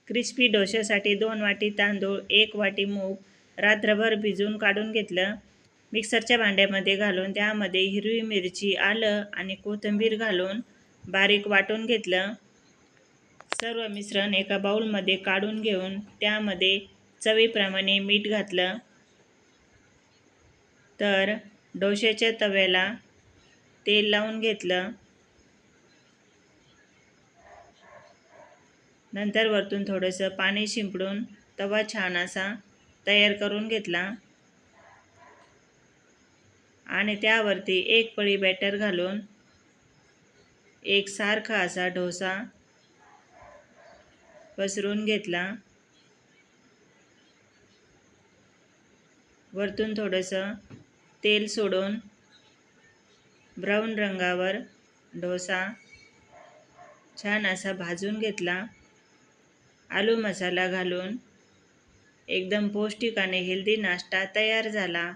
Crispy डोश्यासाठी 2 वाटी तांदूळ, 1 वाटी मूग रात्रभर भिजवून काढून घेतलं. मिक्सरच्या भांड्यामध्ये घालून त्यामध्ये हिरवी मिरची, आलं आणि कोथिंबीर घालून बारीक वाटून घेतलं. सर्व मिश्रण एका बाउलमध्ये काढून घेऊन त्यामध्ये चवीप्रमाणे मीठ घातलं. तर डोश्याच्या तव्याला तेल लावून घेतलं. नंतर वरतून थोडंसं पाणी शिंपडून तवा छान असा तयार करून घेतला आणि त्यावरती एक पळी बॅटर घालून एक सारखा असा डोसा पसरून घेतला. वरतून थोडंसं तेल सोडून ब्राऊन रंगावर डोसा छान असा भाजून घेतला. आलू मसाला घालून एकदम पौष्टिक आणि हेल्दी नाश्ता तयार झाला.